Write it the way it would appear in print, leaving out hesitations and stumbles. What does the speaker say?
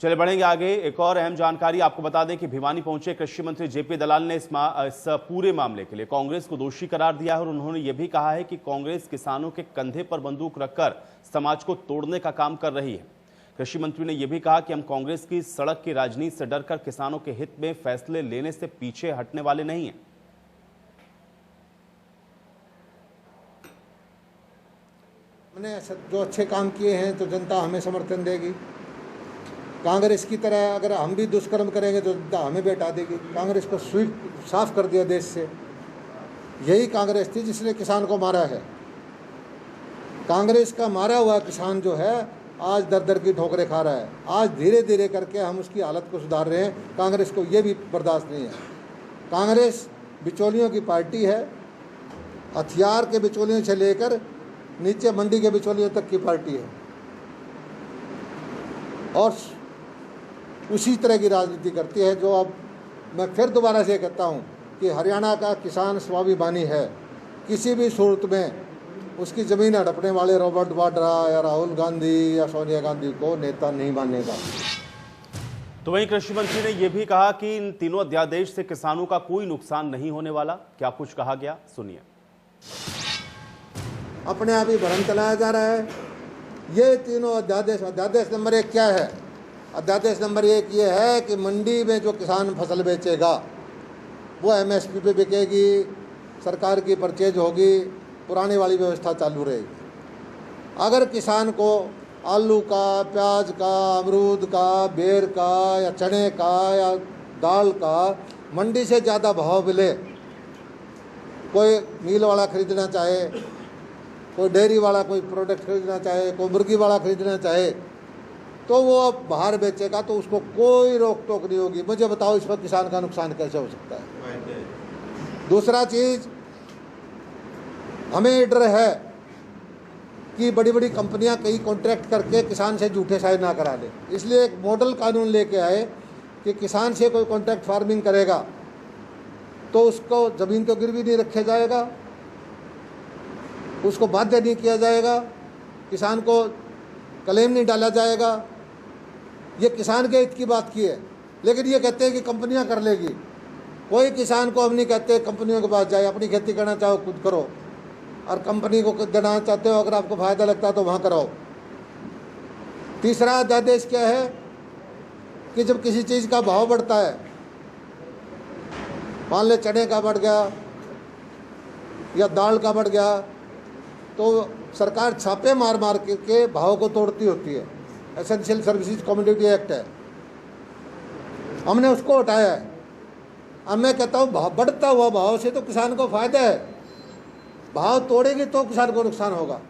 चले बढ़ेंगे आगे। एक और अहम जानकारी आपको बता दें कि भिवानी पहुंचे कृषि मंत्री जेपी दलाल ने इस पूरे मामले के लिए कांग्रेस को दोषी करार दिया है और उन्होंने यह भी कहा है कि कांग्रेस किसानों के कंधे पर बंदूक रखकर समाज को तोड़ने का काम कर रही है। कृषि मंत्री ने यह भी कहा कि हम कांग्रेस की सड़क की राजनीति से डरकर किसानों के हित में फैसले लेने से पीछे हटने वाले नहीं हैं। हमने जो अच्छे काम किए हैं तो जनता हमें समर्थन देगी। कांग्रेस की तरह अगर हम भी दुष्कर्म करेंगे तो जनता हमें भी हटा देगी। कांग्रेस को स्वीप साफ कर दिया देश से। यही कांग्रेस थी जिसने किसान को मारा है। कांग्रेस का मारा हुआ किसान जो है आज दर दर की ठोकरें खा रहा है। आज धीरे धीरे करके हम उसकी हालत को सुधार रहे हैं। कांग्रेस को ये भी बर्दाश्त नहीं है। कांग्रेस बिचौलियों की पार्टी है। हथियार के बिचौलियों से लेकर नीचे मंडी के बिचौलियों तक की पार्टी है और उसी तरह की राजनीति करती है। जो अब मैं फिर दोबारा से कहता हूं कि हरियाणा का किसान स्वाभिमानी है। किसी भी सूरत में उसकी ज़मीन हड़पने वाले रॉबर्ट वाड्रा या राहुल गांधी या सोनिया गांधी को नेता नहीं मानेगा। तो वहीं कृषि मंत्री ने यह भी कहा कि इन तीनों अध्यादेश से किसानों का कोई नुकसान नहीं होने वाला। क्या कुछ कहा गया, सुनिए। अपने आप ही भ्रम चलाया जा रहा है। ये तीनों अध्यादेश नंबर 1 क्या है? अध्यादेश नंबर 1 ये है कि मंडी में जो किसान फसल बेचेगा वो MSP पे बिकेगी, सरकार की परचेज होगी, पुरानी वाली व्यवस्था चालू रहेगी। अगर किसान को आलू का, प्याज का, अमरूद का, बेर का या चने का या दाल का मंडी से ज़्यादा भाव मिले, कोई मील वाला खरीदना चाहे, कोई डेयरी वाला कोई प्रोडक्ट खरीदना चाहे, कोई मुर्गी वाला खरीदना चाहे, तो वो अब बाहर बेचेगा तो उसको कोई रोक टोक नहीं होगी। मुझे बताओ इसमें किसान का नुकसान कैसे हो सकता है? दूसरा चीज़, हमें डर है कि बड़ी बड़ी कंपनियां कई कॉन्ट्रैक्ट करके किसान से झूठे साइन ना करा ले। इसलिए एक मॉडल कानून लेके आए कि किसान से कोई कॉन्ट्रैक्ट फार्मिंग करेगा तो उसको ज़मीन तो गिरवी नहीं रखा जाएगा, उसको बाध्य नहीं किया जाएगा, किसान को क्लेम नहीं डाला जाएगा। ये किसान के हित की बात की है। लेकिन ये कहते हैं कि कंपनियां कर लेगी। कोई किसान को हम नहीं कहते कंपनियों के पास जाए, अपनी खेती करना चाहो खुद करो, और कंपनी को देना चाहते हो अगर आपको फ़ायदा लगता है तो वहाँ कराओ। तीसरा अध्यादेश क्या है कि जब किसी चीज़ का भाव बढ़ता है, मान ले चने का बढ़ गया या दाल का बढ़ गया, तो सरकार छापे मार मार के भाव को तोड़ती होती है। एसेंशियल सर्विसेज कमोडिटी एक्ट है, हमने उसको हटाया है। अब मैं कहता हूँ बढ़ता हुआ भाव से तो किसान को फायदा है, भाव तोड़ेगी तो किसान को नुकसान होगा।